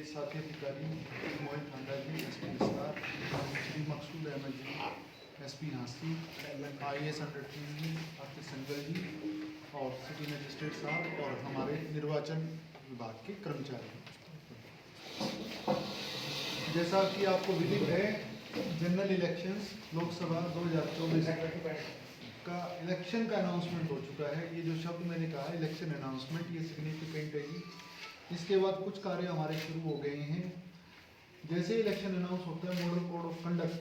साथी अधिकारी मोहित हांडा जी, एसपी विस्तार, श्री मकसूद अहमद जी, एसपी झांसी, IAS अंडर 3 जी आरती संगल जी और सिटी मजिस्ट्रेट साहब और हमारे निर्वाचन विभाग के कर्मचारी। जैसा कि आपको विदित है, जनरल इलेक्शंस लोकसभा 2024 का इलेक्शन का अनाउंसमेंट हो चुका है। ये जो शब्द मैंने कहा इलेक्शन अनाउंसमेंट, ये सिग्निफिकेंट है जी। इसके बाद कुछ कार्य हमारे शुरू हो गए हैं। जैसे इलेक्शन अनाउंस होता है, मॉडल कोड ऑफ कंडक्ट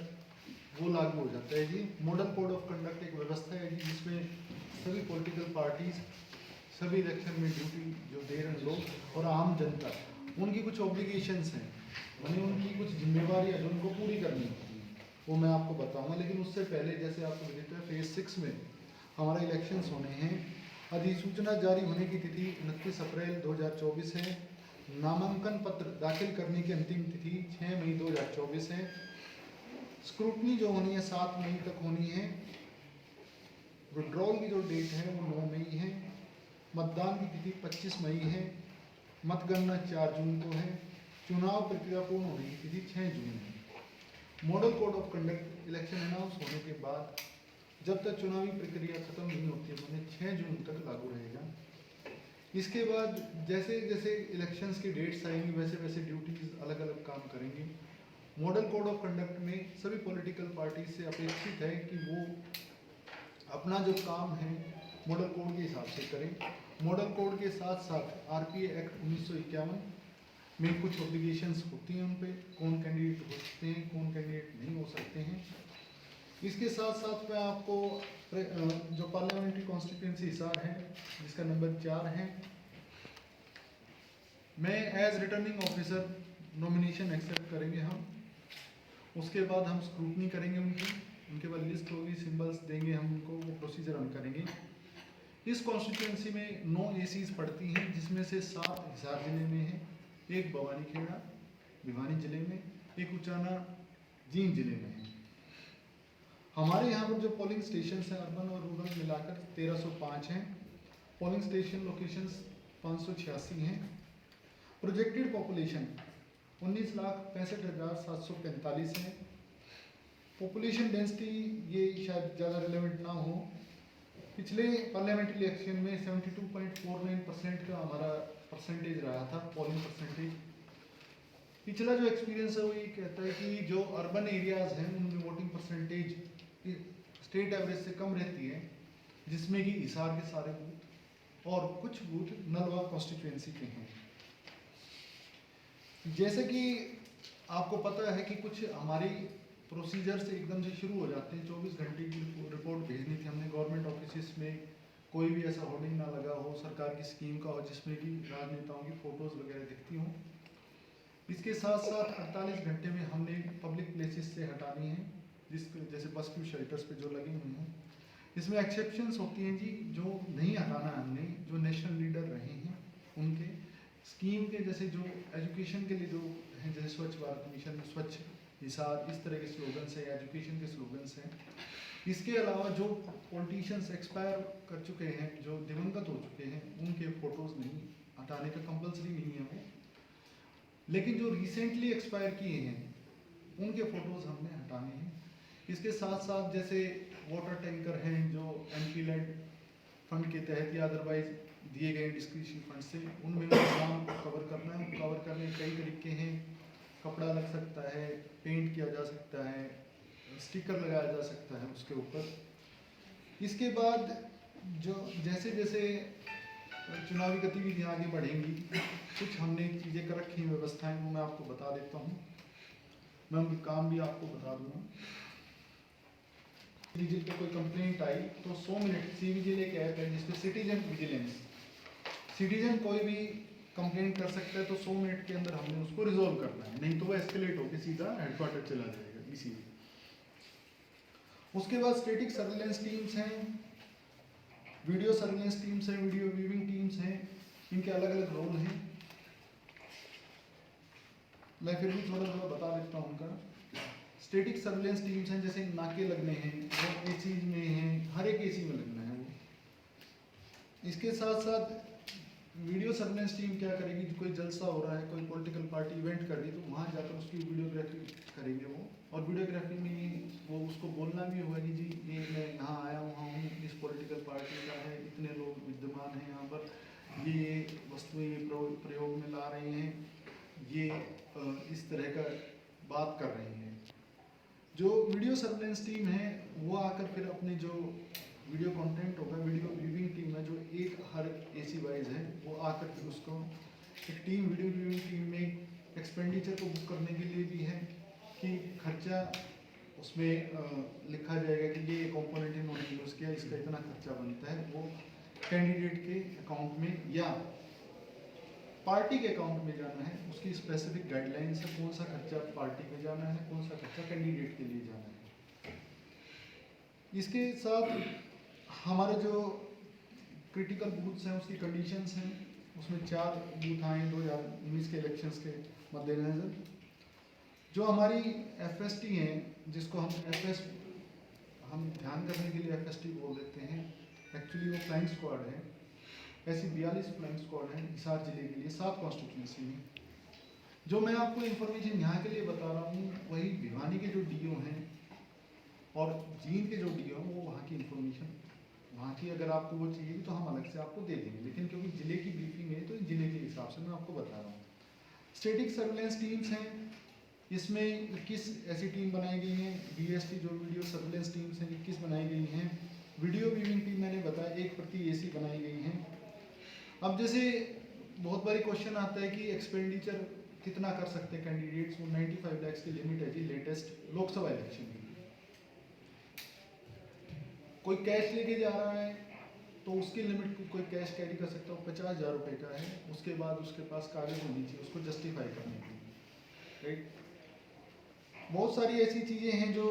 वो लागू हो जाता है जी। मॉडल कोड ऑफ कंडक्ट एक व्यवस्था है जी, जिसमें सभी पॉलिटिकल पार्टीज, सभी इलेक्शन में ड्यूटी जो दे रहे लोग और आम जनता, उनकी कुछ ऑब्लिगेशंस हैं, यानी उनकी कुछ जिम्मेवारियाँ जो उनको पूरी करनी होती हैं, वो मैं आपको बताऊंगा। लेकिन उससे पहले जैसे आपको विदित है, फेज 6 में हमारे इलेक्शंस होने हैं। अधिसूचना जारी होने की तिथि 29 अप्रैल 2024 है। नामांकन पत्र दाखिल करने की अंतिम तिथि 6 मई 2024 है। स्क्रूटनी जो होनी है 7 मई तक होनी है। विड्रॉल की जो डेट है वो 9 मई है। मतदान की तिथि 25 मई है। मतगणना 4 जून को है। चुनाव प्रक्रिया पूर्ण होने की तिथि 6 जून है। Model code of conduct election announce होने के बाद जब तक चुनावी प्रक्रिया खत्म नहीं होती है, मैंने 6 जून तक लागू रहेगा। इसके बाद जैसे जैसे इलेक्शंस की डेट्स आएंगी, वैसे वैसे ड्यूटीज अलग अलग काम करेंगे। मॉडल कोड ऑफ कंडक्ट में सभी पॉलिटिकल पार्टी से अपेक्षित है कि वो अपना जो काम है मॉडल कोड के हिसाब से करें। मॉडल कोड के साथ साथ RPA एक्ट 1951 में कुछ ऑब्लिगेशंस होती हैं उन पे, कौन कैंडिडेट हो सकते हैं, कौन कैंडिडेट नहीं हो सकते हैं। इसके साथ साथ मैं आपको जो पार्लियामेंट्री कॉन्स्टिट्यूंसी हिसार है, जिसका नंबर 4 है, मैं as returning officer nomination accept करेंगे हम। उसके बाद हम स्क्रूटनी करेंगे उनके बाद लिस्ट होगी, सिंबल्स देंगे हम उनको, वो प्रोसीजर हम करेंगे। इस कॉन्स्टिट्यूंसी में 9 ACs पड़ती हैं, जिसमें से 7 हिसार जिले में है, एक भवानी खेड़ा भिवानी जिले में, एक उचाना जींद जिले में है। हमारे यहाँ पर जो पोलिंग स्टेशन हैं अर्बन और रूरल मिलाकर 1305 हैं। पोलिंग स्टेशन लोकेशंस 586 हैं। प्रोजेक्टेड पॉपुलेशन 19,65,745 है। पॉपुलेशन डेंसिटी ये शायद ज़्यादा रिलेवेंट ना हो। पिछले पार्लियामेंट्री इलेक्शन में 72.49% का हमारा परसेंटेज रहा था, पोलिंग परसेंटेज। पिछला जो एक्सपीरियंस है वो ये कहता है कि जो अर्बन एरियाज़ हैं उनमें वोटिंग परसेंटेज स्टेट एवरेज से कम रहती है, जिसमें कि हिसार के सारे बूथ और कुछ बूथ नलवा कॉन्स्टिट्यूएंसी के हैं। जैसे कि आपको पता है कि कुछ हमारी प्रोसीजर से एकदम से शुरू हो जाते हैं। 24 घंटे की रिपोर्ट भेजनी थी हमने गवर्नमेंट ऑफिस में, कोई भी ऐसा होर्डिंग ना लगा हो, सरकार की स्कीम का हो जिसमें कि राजनेताओं की फ़ोटोज़ वगैरह दिखती हों। इसके साथ साथ 48 घंटे में हमने पब्लिक प्लेसेस से हटानी है, जैसे बस क्यू शेल्टर्स पे जो लगे हुए हैं। इसमें एक्सेप्शंस होती हैं जी, जो नहीं हटाना है हमने, जो नेशनल लीडर रहे हैं उनके स्कीम के, जैसे जो एजुकेशन के लिए जो हैं, जैसे स्वच्छ भारत मिशन, स्वच्छ हिसार, इस तरह के स्लोगन्स हैं, एजुकेशन के स्लोगन्स हैं। इसके अलावा जो पॉलिटिशियंस एक्सपायर कर चुके हैं, जो दिवंगत हो चुके हैं, उनके फ़ोटोज़ नहीं हटाने का कंपल्सरी नहीं है वो। लेकिन जो रिसेंटली एक्सपायर किए हैं उनके फ़ोटोज़ हमने हटाने हैं। इसके साथ साथ जैसे वाटर टैंकर हैं जो MP लेड फंड के तहत या अदरवाइज दिए गए डिस्क्रिप्शन फंड से, उनमें काम कवर करना है। कवर करने के कई तरीके हैं। कपड़ा लग सकता है, पेंट किया जा सकता है, स्टिकर लगाया जा सकता है उसके ऊपर। इसके बाद जो जैसे जैसे चुनावी गतिविधियाँ आगे बढ़ेंगी, कुछ हमने चीज़ें कर रखी हैं, व्यवस्थाएं, वो मैं आपको बता देता हूँ। मैं उनके काम भी आपको बता दूँगा। विजिल पे कोई कंप्लेंट आई तो 100 मिनट, CVजिल एक ऐप है जिसपे सिटीजन विजिलेंस, सिटीजन कोई भी कंप्लेंट कर सकता है, तो 100 मिनट के अंदर हमने उसको रिजोल्व करना है, नहीं तो वो एस्केलेट होकर सीधा हेडक्वार्टर चला जाएगा इसीलिए। उसके बाद स्टैटिक सर्विलेंस टीम्स हैं, वीडियो सर्विलेंस टीम्स हैं, वीडियो व्यूइंग टीम्स हैं। इनके अलग अलग रोल हैं, मैं फिर भी थोड़ा थोड़ा बता देता हूँ उनका। स्टैटिक सर्विलेंस टीम्स हैं, जैसे नाके लगने हैं, वो AC में हैं, हर एक AC में लगना है वो। इसके साथ साथ वीडियो सर्विलेंस टीम क्या करेगी, कोई जलसा हो रहा है, कोई पॉलिटिकल पार्टी इवेंट उसकी वीडियोग्राफी करेंगे वो, और वीडियोग्राफी में वो उसको बोलना भी होगा कि जी ये मैं यहाँ आया हूँ इस पॉलिटिकल पार्टी का है, इतने लोग विद्यमान हैं यहाँ पर, ये वस्तुएं ये प्रयोग में ला रहे हैं, ये इस तरह का बात कर रहे हैं। जो वीडियो सर्वेलेंस टीम है वो आकर फिर अपने जो वीडियो कंटेंट होगा, वीडियो व्यूइंग टीम है जो एक हर एसी वाइज है, वो आकर फिर उसको एक टीम वीडियो व्यूइंग टीम में एक्सपेंडिचर को बुक करने के लिए भी है कि खर्चा उसमें लिखा जाएगा कि ये कंपोनेंट इन्होंने यूज़ किया, इसका इतना खर्चा बनता है, वो कैंडिडेट के अकाउंट में या पार्टी के अकाउंट में जाना है, उसकी स्पेसिफिक गाइडलाइंस है, कौन सा खर्चा पार्टी में जाना है, कौन सा खर्चा कैंडिडेट के लिए जाना है। इसके साथ हमारे जो क्रिटिकल बूथ्स हैं उसकी कंडीशंस हैं, उसमें 4 बूथ आए 2019 के इलेक्शंस के मद्देनजर। जो हमारी एफएसटी हैं, जिसको हम ध्यान करने के लिए एफएसटी बोल देते हैं, एक्चुअली वो फ्लाइंग स्क्वाड है। ऐसी 42 फ्लाइंग स्क्वाड हैं हिसार जिले के लिए 7 कॉन्स्टिट्यूंसी में। जो मैं आपको इन्फॉर्मेशन यहाँ के लिए बता रहा हूँ वही भिवानी के जो डीओ हैं और जींद के जो डीओ हैं वो वहाँ की इन्फॉर्मेशन, वहाँ की अगर आपको वो चाहिए तो हम अलग से आपको दे देंगे, लेकिन क्योंकि ज़िले की ब्रीफिंग है तो जिले के हिसाब से मैं आपको बता रहा हूँ। स्टैटिक सर्वेलेंस टीम्स हैं, इसमें 21 ऐसी टीम बनाई गई हैं। वीएसटी जो वीडियो सर्वेलेंस टीम्स हैं 21 बनाई गई हैं। वीडियो व्यूइंग टीम मैंने बताया 1 प्रति एसी बनाई गई हैं। अब जैसे बहुत बारी क्वेश्चन आता है कि एक्सपेंडिचर कितना कर सकते हैं कैंडिडेट्स, वो 95 लाख की लिमिट है जी लेटेस्ट लोकसभा इलेक्शन की। कोई कैश लेके जा रहा है तो उसकी लिमिट कोई कैश कैरी कर सकता है, 50,000 रुपये का है, उसके बाद उसके पास कागज होनी चाहिए उसको जस्टिफाई करने के लिए, राइट। बहुत सारी ऐसी चीज़ें हैं जो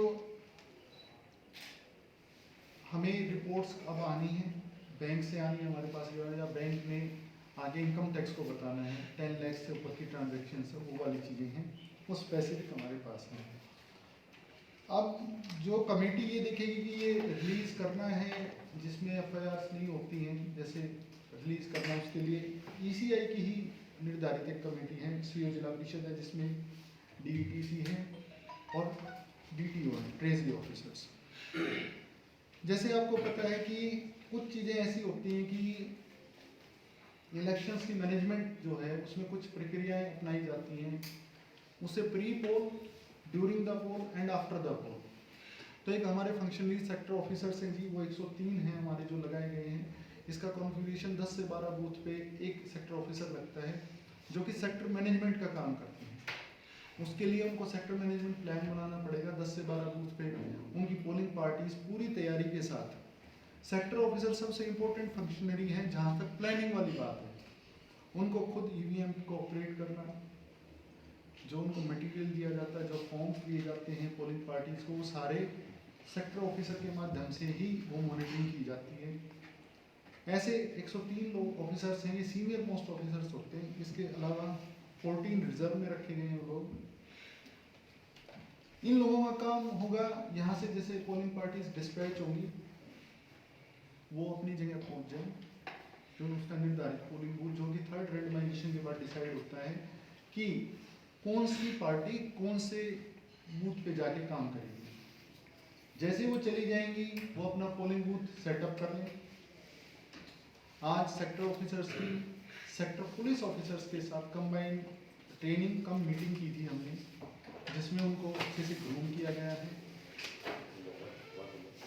हमें रिपोर्ट्स अब आनी है, बैंक से आनी है हमारे पास, या बैंक में आगे इनकम टैक्स को बताना है, 10 लाख से ऊपर की ट्रांजेक्शन है, वो वाली चीज़ें हैं, वो स्पेसिफिक हमारे पास हैं। अब जो कमेटी ये देखेगी कि ये रिलीज़ करना है जिसमें एफआईआर नहीं होती हैं, जैसे रिलीज़ करना है उसके लिए ईसीआई की ही निर्धारित एक कमेटी है, सीओ जिला परिषद है जिसमें डीटीसी है और डीटीओ है, ट्रेजरी ऑफिसर्स। जैसे आपको पता है कि कुछ चीज़ें ऐसी होती हैं कि इलेक्शंस की मैनेजमेंट जो है उसमें कुछ प्रक्रियाएं अपनाई जाती हैं, उससे pre poll, during the poll and after the poll. तो एक हमारे फंक्शनरी सेक्टर ऑफिसर्स हैं जी, वो 103 हैं हमारे जो लगाए गए हैं। इसका कॉन्फ़िगरेशन 10 से 12 बूथ पे एक सेक्टर ऑफिसर लगता है जो कि सेक्टर मैनेजमेंट का काम करते हैं। उसके लिए उनको सेक्टर मैनेजमेंट प्लान बनाना पड़ेगा। 10 से 12 बूथ पे उनकी पोलिंग पार्टीज पूरी तैयारी के साथ, सेक्टर ऑफिसर सबसे इम्पोर्टेंट फंक्शनरी है जहाँ तक प्लानिंग वाली बात है, उनको खुद ईवीएम को ऑपरेट करना, जो उनको मटेरियल दिया जाता है, जो फॉर्म्स दिए जाते हैं पोलिंग पार्टीज को, वो सारे सेक्टर ऑफिसर के माध्यम से ही वो मॉनिटरिंग की जाती है। ऐसे 103 लोग ऑफिसर्स हैं, ये सीनियर मोस्ट ऑफिसर्स होते हैं। इसके अलावा 14 रिजर्व में रखे गए हैं लोग। इन लोगों का काम होगा यहाँ से जैसे पोलिंग पार्टीज डिस्पैच होंगी वो अपनी जगह पहुँच जाए, जो उसका निर्धारित पोलिंग बूथ जो कि 3rd रेंडमाइजेशन के बाद डिसाइड होता है कि कौन सी पार्टी कौन से बूथ पे जाके काम करेगी। जैसे वो चली जाएंगी वो अपना पोलिंग बूथ सेटअप कर लें। आज सेक्टर ऑफिसर्स की सेक्टर पुलिस ऑफिसर्स के साथ कंबाइंड ट्रेनिंग कम मीटिंग की थी हमने, जिसमें उनको अच्छे से ग्रूम किया गया है।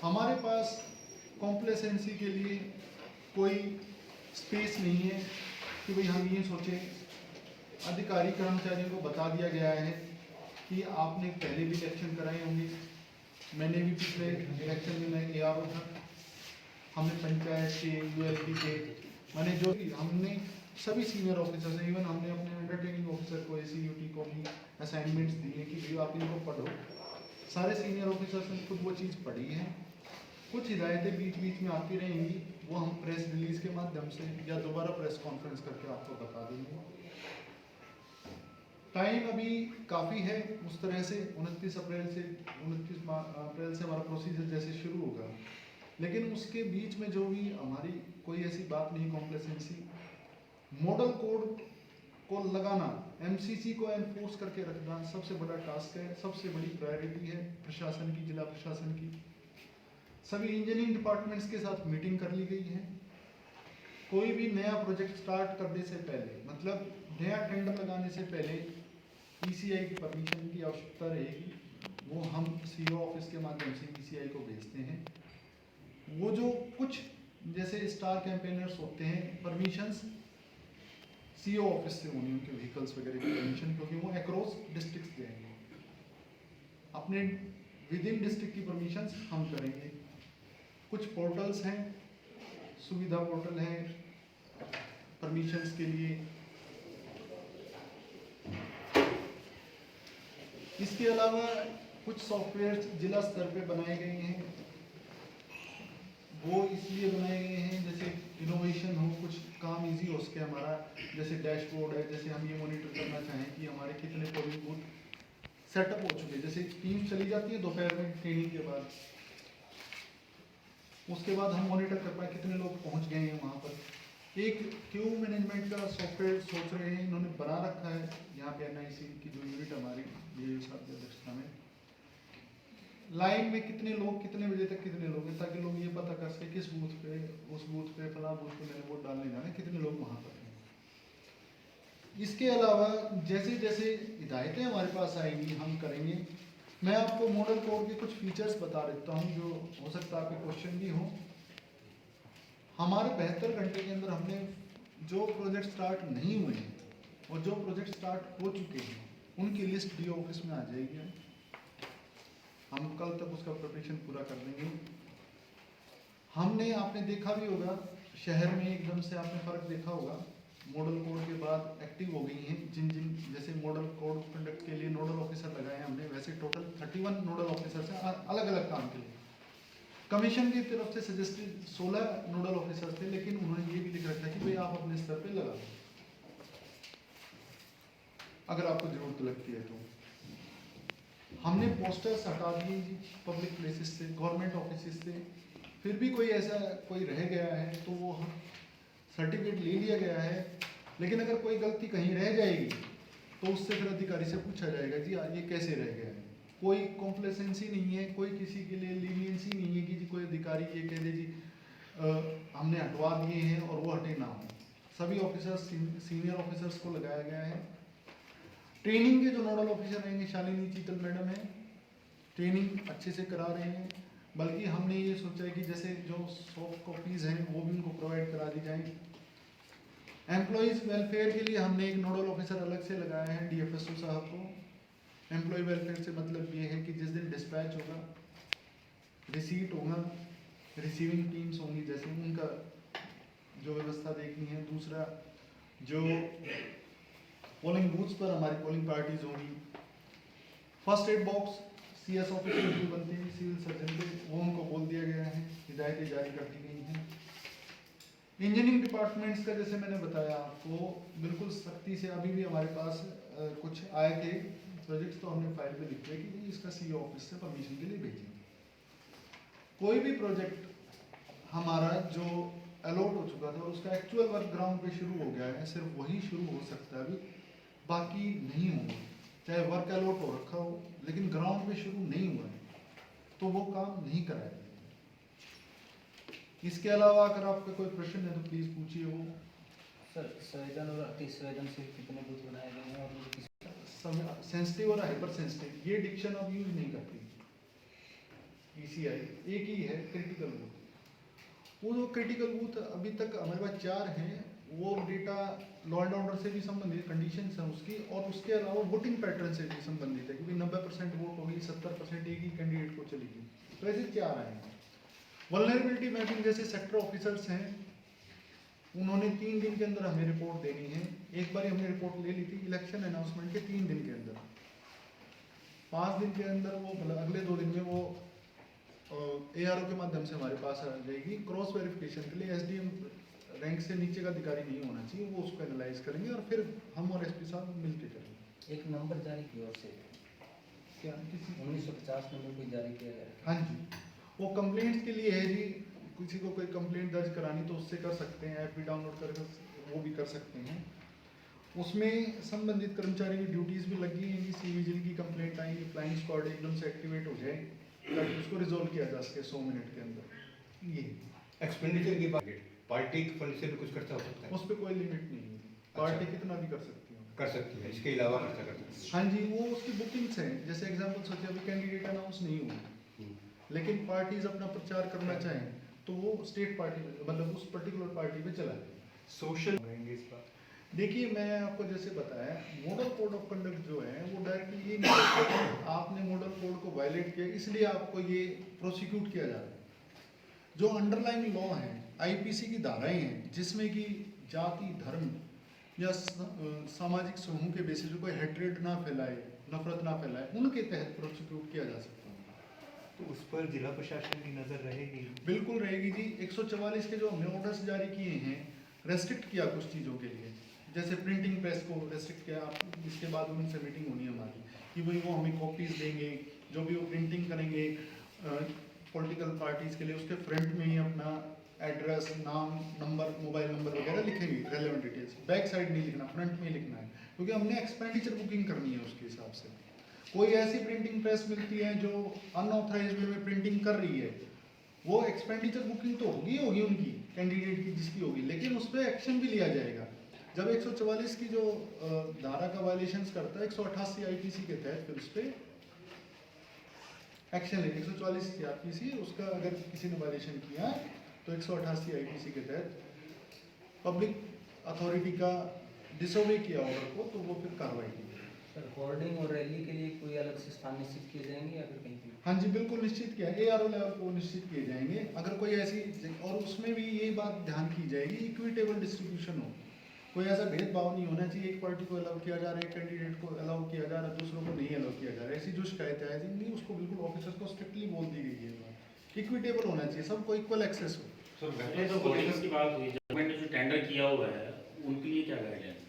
हमारे पास कॉम्प्लेसेंसी के लिए कोई स्पेस नहीं है कि भाई हम ये सोचें। अधिकारी कर्मचारियों को बता दिया गया है कि आपने पहले भी इलेक्शन कराए होंगे, मैंने भी पिछले इलेक्शन में मैं ARO था, हमने पंचायत के ULP के मैंने जो भी हमने सभी सीनियर ऑफिसर्स हैं, इवन हमने अपने अंडरटेकिंग ऑफिसर को ACUT को भी असाइनमेंट्स दिए कि भाई आप इनको पढ़ो। सारे सीनियर ऑफिसर्स ने खुद वो चीज़ पढ़ी है। कुछ हिदायतें बीच बीच में आती रहेंगी, वो हम प्रेस रिलीज के माध्यम से या दोबारा प्रेस कॉन्फ्रेंस करके आपको बता देंगे। टाइम अभी काफ़ी है, उस तरह से 29 अप्रैल से हमारा प्रोसीजर जैसे शुरू होगा, लेकिन उसके बीच में जो भी हमारी कोई ऐसी बात नहीं कॉम्प्लेसेंसी, मॉडल कोड को लगाना एमसीसी को एनफोर्स करके रखना सबसे बड़ा टास्क है, सबसे बड़ी प्रायोरिटी है प्रशासन की, जिला प्रशासन की। सभी इंजीनियरिंग डिपार्टमेंट्स के साथ मीटिंग कर ली गई है। कोई भी नया प्रोजेक्ट स्टार्ट करने से पहले, मतलब नया टेंडर लगाने से पहले ईसीआई की परमिशन की आवश्यकता रहेगी। वो हम सीओ ऑफिस के माध्यम से ईसीआई को भेजते हैं। वो जो कुछ जैसे स्टार कैंपेनर्स होते हैं, परमिशंस सीओ ऑफिस से होनी, उनके व्हीकल्स वगैरह की परमिशन, क्योंकि वो अक्रॉस डिस्ट्रिक्ट देंगे। अपने विद इन डिस्ट्रिक्ट की परमिशंस हम करेंगे। कुछ पोर्टल्स हैं, सुविधा पोर्टल है परमिशंस के लिए। इसके अलावा कुछ सॉफ्टवेयर जिला स्तर पे बनाए गए हैं। वो इसलिए बनाए गए हैं जैसे इनोवेशन हो, कुछ काम इजी हो सके हमारा। जैसे डैशबोर्ड है, जैसे हम ये मॉनिटर करना चाहें कि हमारे कितने पोलिंग बूथ सेटअप हो चुके हैं। जैसे टीम चली जाती है दोपहर में ट्रेनिंग के बाद, उसके बाद हम मॉनिटर कर पाए कितने लोग पहुंच गए हैं वहाँ पर। एक क्यू मैनेजमेंट का सॉफ्टवेयर सोच रहे हैं, इन्होंने बना रखा है यहाँ पे एनआईसी की जो यूनिट हमारी डीएओ साहब की अध्यक्षता में। लाइन में कितने लोग, कितने बजे तक कितने लोग हैं, ताकि लोग ये पता कर सके किस बूथ पे, उस बूथ पे, फला बूथ पे मैंने वोट डालने जाना है, कितने लोग वहाँ पर हैं। इसके अलावा जैसे जैसे हिदायतें हमारे पास आएंगी हम करेंगे। मैं आपको मॉडल कोड के कुछ फीचर्स बता देता हूँ जो हो सकता है आपके क्वेश्चन भी हो। हमारे 72 घंटे के अंदर हमने जो प्रोजेक्ट स्टार्ट नहीं हुए हैं और जो प्रोजेक्ट स्टार्ट हो चुके हैं उनकी लिस्ट डीओ ऑफिस में आ जाएगी। हम कल तक उसका प्रिपरेशन पूरा कर देंगे। हमने, आपने देखा भी होगा शहर में एकदम से आपने फर्क देखा होगा, मॉडल कोड के बाद एक्टिव हो गई हैं जिन जिन, जैसे मॉडल कोड कंडक्ट के लिए नोडल ऑफिसर लगाए हैं हमने, वैसे टोटल 31 नोडल ऑफिसर्स हैं अलग अलग काम के लिए। कमीशन की तरफ से सजेस्टेड 16 नोडल ऑफिसर्स थे, लेकिन उन्होंने ये भी लिख रखा है कि भाई आप अपने स्तर पे लगा दो अगर आपको जरूरत लगती है तो। हमने पोस्टर्स हटा दिए जी पब्लिक प्लेसेस से, गवर्नमेंट ऑफिस से। फिर भी कोई ऐसा कोई रह गया है तो वो सर्टिफिकेट ले लिया गया है, लेकिन अगर कोई गलती कहीं रह जाएगी तो उससे फिर अधिकारी से पूछा जाएगा जी ये कैसे रह गया है। कोई कॉम्प्लेसेंसी नहीं है, कोई किसी के लिए लीनियंसी नहीं है कि जी कोई अधिकारी ये कह दे जी हमने हटवा दिए हैं और वो हटे ना हो। सभी ऑफिसर्स, सीनियर ऑफिसर्स को लगाया गया है। ट्रेनिंग के जो नोडल ऑफिसर रहेंगे शालिनी चीतल मैडम है, ट्रेनिंग अच्छे से करा रहे हैं। बल्कि हमने ये सोचा है कि जैसे जो सॉफ्ट कॉपीज़ हैं वो भी उनको प्रोवाइड करा दी जाए। एम्प्लॉयज़ वेलफेयर के लिए हमने एक नोडल ऑफिसर अलग से लगाया है डीएफएसओ साहब को। एम्प्लॉय वेलफेयर से मतलब ये है कि जिस दिन डिस्पैच होगा, रिसीट होगा, रिसीविंग टीम्स होंगी, जैसे उनका जो व्यवस्था देखनी है। दूसरा, जो पोलिंग बूथ्स पर हमारी पोलिंग पार्टीज होंगी। First aid box CS officer जो बनते हैं सिविल सर्जन के, वो उनको बोल दिया गया है, हिदायतें जारी कर दी गई हैं। इंजीनियरिंग डिपार्टमेंट्स का जैसे मैंने बताया आपको, बिल्कुल सख्ती से अभी भी हमारे पास कुछ आए थे प्रोजेक्ट्स, तो हमने फाइल पे लिख दिया कि इसका सीओ ऑफिस से परमिशन के लिए भेजेंगे। कोई भी प्रोजेक्ट हमारा जो अलॉट हो चुका था और उसका एक्चुअल वर्क ग्राउंड पे शुरू हो गया है, सिर्फ वही शुरू हो सकता है, अभी बाकी नहीं होगा। चाहे वर्क अलॉट हो रखा हो लेकिन ग्राउंड पे शुरू नहीं हुआ है तो वो काम नहीं कराया। इसके अलावा अगर आपका कोई प्रश्न है तो प्लीज पूछिए। वो सर संवेदन और अति संवेदनशील कितने बूथ बनाए गए हैं और सेंसिटिव और हाइपर सेंसिटिव ये डिक्शन अब यूज नहीं करती ईसीआई, एक ही है क्रिटिकल बूथ। वो जो क्रिटिकल बूथ अभी तक हमारे पास 4 हैं, वो डेटा लॉ एंड ऑर्डर से भी संबंधित कंडीशन है उसकी, और उसके अलावा वोटिंग पैटर्न से भी संबंधित है कि भाई 90% वोट होगी, 70% एक ही कैंडिडेट को चलेगी, तो ऐसे 4 आएंगे। वल्नरेबिलिटी मैपिंग जैसे सेक्टर ऑफिसर्स हैं, उन्होंने 3 दिन के अंदर हमें रिपोर्ट देनी है। एक बार हमने रिपोर्ट ले ली थी इलेक्शन अनाउंसमेंट के 3 दिन के अंदर। 5 दिन के अंदर वो, मतलब अगले 2 दिन में वो एआरओ के माध्यम से हमारे पास आ जाएगी। क्रॉस वेरिफिकेशन के लिए एसडीएम रैंक से नीचे का अधिकारी नहीं होना चाहिए, वो उसको एनालाइज करेंगे और फिर हम और एसपी साहब मिलकर करेंगे। एक नंबर जारी की ओर से क्या किसी 1950 नंबर कोई जारी किया गया? हाँ जी, वो कंप्लेंट्स के लिए है जी। किसी को कोई कंप्लेंट दर्ज करानी तो उससे कर सकते हैं, ऐप भी डाउनलोड कर वो भी कर सकते हैं। उसमें संबंधित कर्मचारी की ड्यूटीज़ भी लगी हैं कि सी विजिल की कंप्लेंट आएंगी, फ्लाइंग स्क्वाड एकदम से एक्टिवेट हो जाए ताकि उसको रिजोल्व किया जा सके 100 मिनट के अंदर। ये एक्सपेंडिचर की बात पार्टी के फंड से भी कुछ खर्चा हो सकता है, उस पर कोई लिमिट नहीं है, पार्टी कितना भी कर सकती है। कर सकती है, इसके अलावा खर्चा कर सकती हाँ जी, वो उसकी बुकिंग्स हैं, जैसे एग्जांपल सोचिए अभी कैंडिडेट अनाउंस नहीं हुआ है। लेकिन पार्टीज अपना प्रचार करना चाहें तो वो स्टेट पार्टी में मतलब उस पर्टिकुलर पार्टी में चला जाए। सोशल रहेंगे इस बार। देखिए मैं आपको जैसे बताया, मॉडल कोड ऑफ कंडक्ट जो है वो डायरेक्टली ये नहीं कहता कि आपने मॉडल कोड को वायलेट किया इसलिए आपको ये प्रोसिक्यूट किया जा रहा है। जो अंडरलाइंग लॉ है, आईपीसी की धाराएं हैं जिसमें कि जाति, धर्म या सामाजिक समूह के बेसिस पे कोई हेट्रेड ना फैलाए, नफरत ना फैलाए, उनके तहत प्रोसिक्यूट किया जा सकता है। तो उस पर जिला प्रशासन की नज़र रहेगी। बिल्कुल रहेगी जी। 144 के जो हमने ऑर्डर्स जारी किए हैं, रेस्ट्रिक्ट किया कुछ चीज़ों के लिए, जैसे प्रिंटिंग प्रेस को रेस्ट्रिक्ट किया। आप इसके बाद उनसे मीटिंग होनी है हमारी कि भाई वो हमें कॉपीज़ देंगे, जो भी वो प्रिंटिंग करेंगे पॉलिटिकल पार्टीज़ के लिए, उसके फ्रंट में ही अपना एड्रेस, नाम, नंबर, मोबाइल नंबर वगैरह लिखेंगे, रेलेवेंट डिटेल्स। बैक साइड नहीं लिखना, फ्रंट में ही लिखना है, क्योंकि हमने एक्सपेंडिचर बुकिंग करनी है उसके हिसाब से। कोई ऐसी प्रिंटिंग प्रेस मिलती है जो अनऑथराइज्ड वे में प्रिंटिंग कर रही है, वो एक्सपेंडिचर बुकिंग तो होगी उनकी कैंडिडेट की जिसकी होगी, लेकिन उस पर एक्शन भी लिया जाएगा। जब 144 की जो धारा का वायलेशन करता है 188 आईपीसी के तहत फिर उस पर एक्शन लेंगे। 144 की आईपीसी उसका अगर किसी ने वायलेशन किया तो 188 आईपीसी के तहत पब्लिक अथॉरिटी का डिसोबे किया ऑर्डर को तो वो फिर कार्रवाई की। सर होर्डिंग और रैली के लिए कोई अलग से स्थान निश्चित किए जाएंगे या फिर कहीं पे? हाँ जी बिल्कुल निश्चित किया, एआरओ लेवल को निश्चित किए जाएंगे। अगर कोई ऐसी, और उसमें भी यही बात ध्यान की जाएगी इक्विटेबल डिस्ट्रीब्यूशन हो, कोई ऐसा भेदभाव नहीं होना चाहिए, एक पार्टी को अलाउ किया जा रहा है, एक कैंडिडेट को अलाउ किया जा रहा है, दूसरों को नहीं अलाउ किया जा रहा है। ऐसी जो शिकायत है नहीं, उसको बिल्कुल ऑफिसर को स्ट्रिक्टली बोल दी गई है, इक्विटेबल होना चाहिए, सबको इक्वल एक्सेस हो। पहले तो होर्डिंग्स की बात हुई, गवर्नमेंट ने जो टेंडर किया हुआ है उनके लिए क्या गाइडलाइन?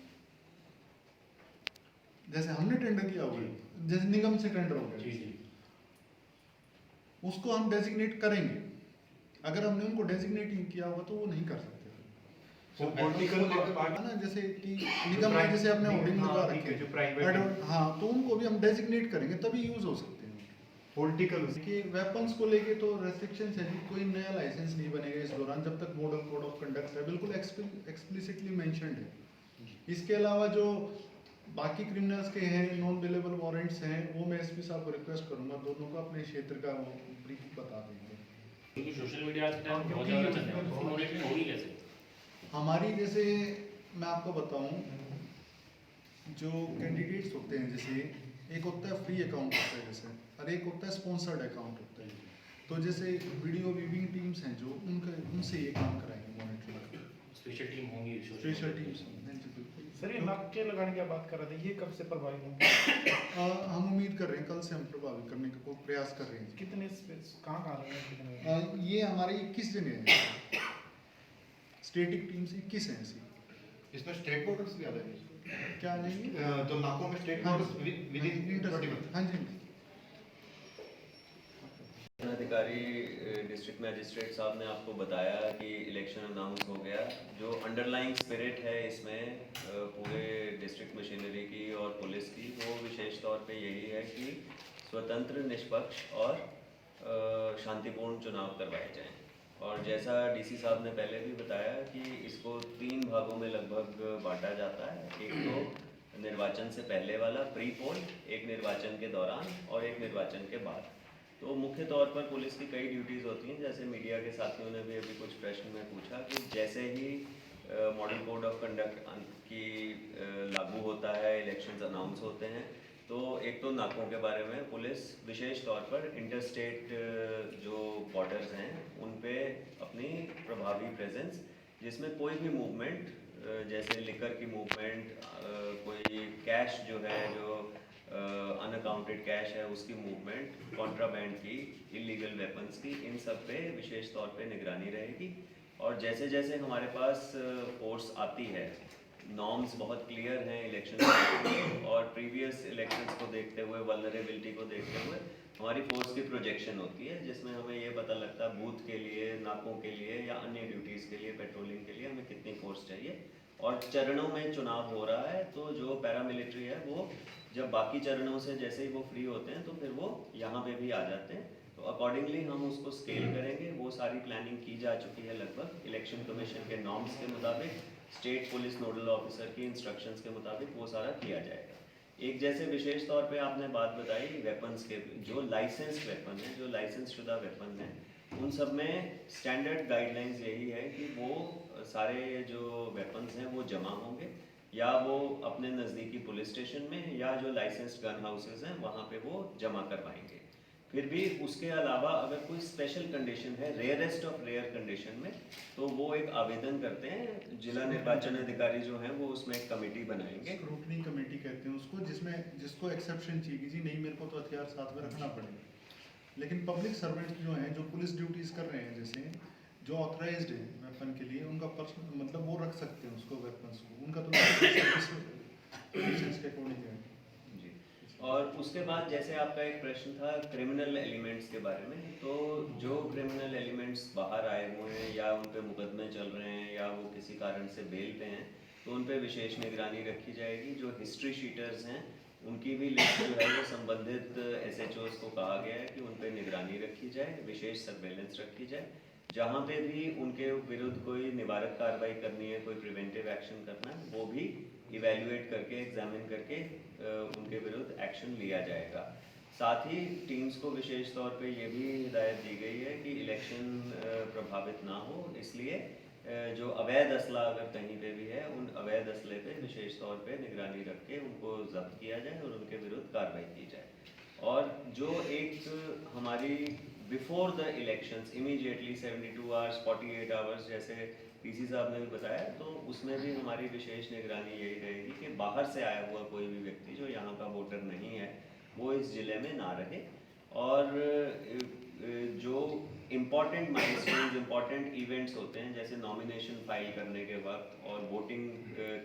जैसे हमने टेंडर किया हुआ है, जैसे निगम से टेंडर हो जी गया, जी, उसको हम डेजिग्नेट करेंगे। अगर हमने उनको डेजिग्नेट नहीं किया होगा तो वो नहीं कर सकते। वो पॉलिटिकल है ना, जैसे कि निगम में जैसे अपने होर्डिंग लगा रखे जो प्राइवेट, हाँ, तो उनको भी हम डेजिग्नेट करेंगे तभी यूज हो सकते हैं। पॉलिटिकल कि वेपन्स को लेके तो रेस्ट्रिक्शंस है जी, कोई नया लाइसेंस नहीं बनेगा इस दौरान जब तक मॉडल कोड ऑफ कंडक्ट है, बिल्कुल एक्सप्लिसिटली मेंशन्ड है। इसके अलावा जो बाकी क्रिमिनल्स के हैं, नॉन बेलेबल वारंट्स हैं, वो मैं एसपी साहब को रिक्वेस्ट करूंगा दोनों को अपने क्षेत्र का वो ब्रीफ बता देंगे। क्योंकि सोशल मीडिया आज के टाइम बहुत ज़्यादा चल रहा है, उसकी मॉनिटरिंग होगी कैसे? हमारी जैसे मैं आपको बताऊं, जो कैंडिडेट्स होते हैं, जैसे एक होता है फ्री अकाउंट होता है जैसे, और एक होता है स्पॉन्सर्ड अकाउंट होता है। तो जैसे वीडियो व्यूइंग टीम्स हैं जो उनसे ये काम कराएंगे, मॉनिटरिंग स्पेशल टीम होंगी, स्पेशल टीम्स। सर ये नाके लगाने की बात कर रहे थे, ये कब से प्रभावी होंगे? हम उम्मीद कर रहे हैं कल से हम प्रभावित करने का कोई प्रयास कर रहे हैं। कितने कहाँ लगे कितने? ये हमारे 21 जगह है, स्टेटिक टीम्स 21 हैं ऐसी। इसमें स्टेट बॉर्डर्स भी आ जाएंगे क्या आ जाएंगे? तो नाकों में स्टेट हाँ, बॉर्डर्स विद इन हाँ जी। अधिकारी डिस्ट्रिक्ट मैजिस्ट्रेट साहब ने आपको बताया कि इलेक्शन अनाउंस हो गया। जो अंडरलाइंग स्पिरिट है इसमें पूरे डिस्ट्रिक्ट मशीनरी की और पुलिस की, वो विशेष तौर पे यही है कि स्वतंत्र, निष्पक्ष और शांतिपूर्ण चुनाव करवाए जाएं। और जैसा डीसी साहब ने पहले भी बताया कि इसको 3 भागों में लगभग बांटा जाता है। एक तो निर्वाचन से पहले वाला प्री पोल, एक निर्वाचन के दौरान और एक निर्वाचन के बाद। तो मुख्य तौर पर पुलिस की कई ड्यूटीज़ होती हैं, जैसे मीडिया के साथियों ने भी अभी कुछ प्रश्न में पूछा कि जैसे ही मॉडल कोड ऑफ कंडक्ट की लागू होता है, इलेक्शंस अनाउंस होते हैं, तो एक तो नाकों के बारे में पुलिस विशेष तौर पर इंटरस्टेट जो बॉर्डर्स हैं उन पे अपनी प्रभावी प्रेजेंस, जिसमें कोई भी मूवमेंट जैसे लिकर की मूवमेंट, कोई कैश जो है जो अनअकाउंटेड कैश है उसकी मूवमेंट, कॉन्ट्राबैंड की, इलीगल वेपन्स की, इन सब पे विशेष तौर पे निगरानी रहेगी। और जैसे जैसे हमारे पास फोर्स आती है, नॉर्म्स बहुत क्लियर हैं इलेक्शन और प्रीवियस इलेक्शंस को देखते हुए, वल्नरेबिलिटी को देखते हुए हमारी फोर्स की प्रोजेक्शन होती है, जिसमें हमें ये पता लगता है बूथ के लिए, नाकों के लिए या अन्य ड्यूटीज़ के लिए, पेट्रोलिंग के लिए हमें कितनी फोर्स चाहिए। और चरणों में चुनाव हो रहा है, तो जो पैरामिलिट्री है वो जब बाकी चरणों से जैसे ही वो फ्री होते हैं तो फिर वो यहाँ पे भी आ जाते हैं। तो अकॉर्डिंगली हम उसको स्केल करेंगे। वो सारी प्लानिंग की जा चुकी है लगभग इलेक्शन कमीशन के नॉर्म्स के मुताबिक, स्टेट पुलिस नोडल ऑफिसर की इंस्ट्रक्शंस के मुताबिक वो सारा किया जाएगा। एक जैसे विशेष तौर पे आपने बात बताई वेपन्स के, जो लाइसेंस्ड वेपन है, जो लाइसेंस शुदा वेपन है, उन सब में स्टैंडर्ड गाइडलाइंस यही है कि वो सारे जो वेपन्स हैं वो जमा होंगे या वो अपने नज़दीकी पुलिस स्टेशन में या जो लाइसेंस्ड गन हाउसेज हैं वहाँ पे वो जमा करवाएंगे। फिर भी उसके अलावा अगर कोई स्पेशल कंडीशन है, रेयरेस्ट ऑफ रेयर कंडीशन में, तो वो एक आवेदन करते हैं। जिला निर्वाचन अधिकारी जो हैं वो उसमें एक कमेटी बनाएंगे, स्क्रूटनी कमेटी कहते हैं उसको, जिसमें जिसको एक्सेप्शन चाहिए कि जी नहीं मेरे को तो हथियार साथ में रखना पड़ेगा। लेकिन पब्लिक सर्वेंट जो हैं, जो पुलिस ड्यूटीज कर रहे हैं, जैसे जो ऑथराइज्ड है वेपन के लिए, उनका पर्सनल मतलब वो रख सकते हैं उसको, वेपन्स को, उनका तो लाइसेंस के अकॉर्डिंग है। जी। और उसके बाद जैसे आपका एक प्रश्न था क्रिमिनल एलिमेंट्स के बारे में, तो जो क्रिमिनल एलिमेंट्स बाहर आए हुए हैं या उन पे मुकदमे चल रहे हैं या वो किसी कारण से बेल पे हैं, तो उन पे विशेष निगरानी रखी जाएगी। जो हिस्ट्री शीटर्स हैं उनकी भी लिस्ट जो है वो संबंधित SHOs को कहा गया है कि उन पे निगरानी रखी जाए, विशेष सर्वेलेंस रखी जाए। जहाँ पे भी उनके विरुद्ध कोई निवारक कार्रवाई करनी है, कोई प्रिवेंटिव एक्शन करना है, वो भी इवैल्यूएट करके, एग्जामिन करके उनके विरुद्ध एक्शन लिया जाएगा। साथ ही टीम्स को विशेष तौर पे ये भी हिदायत दी गई है कि इलेक्शन प्रभावित ना हो, इसलिए जो अवैध असला अगर कहीं पे भी है, उन अवैध असले पे विशेष तौर पे निगरानी रख के उनको जब्त किया जाए और उनके विरुद्ध कार्रवाई की जाए। और जो एक हमारी before the elections immediately 72 hours 48 hours जैसे PC साहब ने भी बताया, तो उसमें भी हमारी विशेष निगरानी यही रहेगी कि बाहर से आया हुआ कोई भी व्यक्ति जो यहाँ का वोटर नहीं है वो इस ज़िले में ना रहे। और जो इम्पॉर्टेंट माइलस्टोन्स, इम्पॉर्टेंट इवेंट्स होते हैं, जैसे नॉमिनेशन फाइल करने के वक्त और वोटिंग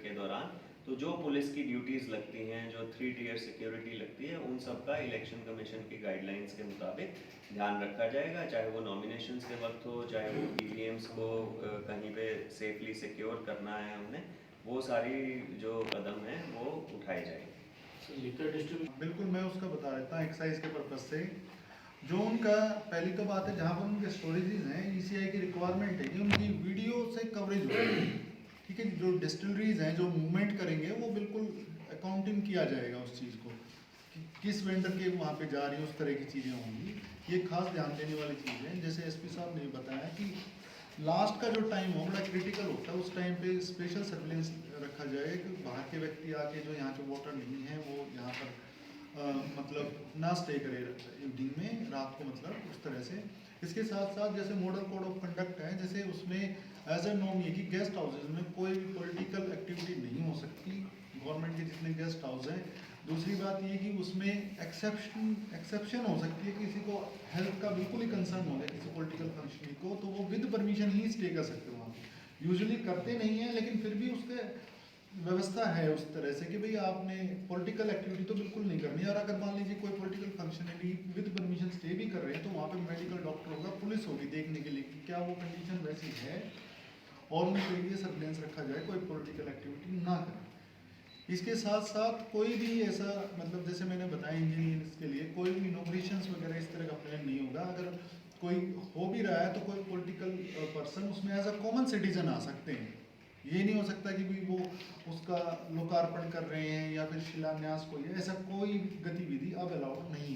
के दौरान, तो जो पुलिस की ड्यूटीज़ लगती हैं, जो 3 टियर सिक्योरिटी लगती है, उन सब का इलेक्शन कमीशन की गाइडलाइंस के मुताबिक ध्यान रखा जाएगा। चाहे वो नॉमिनेशंस के वक्त हो, चाहे वो EVMs को कहीं पे सेफली सिक्योर करना है हमने, वो सारी जो कदम हैं वो उठाए जाएंगे। लिकर डिस्ट्रीब्यूशन बिल्कुल, मैं उसका बता देता हूँ एक्साइज के पर्पज से। जो उनका पहली तो बात है, जहाँ पर उनके स्टोरेजेस हैं, ECI की रिक्वायरमेंट है कि उनकी वीडियो से कवरेज हो, ठीक है। जो डिस्टिलरीज हैं जो मूवमेंट करेंगे वो बिल्कुल अकाउंटिंग किया जाएगा उस चीज़ को कि किस वेंडर के वहाँ पे जा रही है, उस तरह की चीज़ें होंगी। ये खास ध्यान देने वाली चीज़ है। जैसे SP साहब ने बताया कि लास्ट का जो टाइम हो बड़ा क्रिटिकल होता है, उस टाइम पे स्पेशल सर्विलेंस रखा जाए कि बाहर के व्यक्ति आके जो यहाँ के वोटर नहीं हैं वो यहाँ पर मतलब ना स्टे करे इवनिंग में, रात को, मतलब उस तरह से। इसके साथ साथ जैसे मॉडल कोड ऑफ कंडक्ट है, जैसे उसमें एज ए नॉर्म ये कि गेस्ट हाउसेज में कोई भी पॉलिटिकल एक्टिविटी नहीं हो सकती, गवर्नमेंट के जितने गेस्ट हाउस हैं। दूसरी बात ये कि उसमें एक्सेप्शन हो सकती है, किसी को हेल्थ का बिल्कुल ही कंसर्न हो गया किसी पॉलिटिकल फंक्शन को, तो वो विद परमिशन ही स्टे कर सकते हो वहाँ पे। यूजुअली करते नहीं हैं, लेकिन फिर भी उसके व्यवस्था है उस तरह से कि भाई आपने पॉलिटिकल एक्टिविटी तो बिल्कुल नहीं करनी है। और अगर मान लीजिए कोई पॉलिटिकल फंक्शन है विद परमिशन स्टे भी कर रहे हैं, तो वहाँ पे मेडिकल डॉक्टर होगा, पुलिस होगी देखने के लिए कि क्या वो कंडीशन वैसी है और उनके लिए सर्विलेंस रखा जाए, कोई पॉलिटिकल एक्टिविटी ना करें। इसके साथ साथ कोई भी ऐसा, मतलब जैसे मैंने बताया इंजीनियर्स के लिए कोई भी इनोग्रेशंस वगैरह इस तरह का प्लान नहीं होगा। अगर कोई हो भी रहा है तो कोई पॉलिटिकल पर्सन उसमें एज अ कॉमन सिटीजन आ सकते हैं। ये नहीं हो सकता कि भी वो उसका लोकार्पण कर रहे हैं या फिर शिलान्यास कोई, ऐसा कोई गतिविधि अब अलाउड नहीं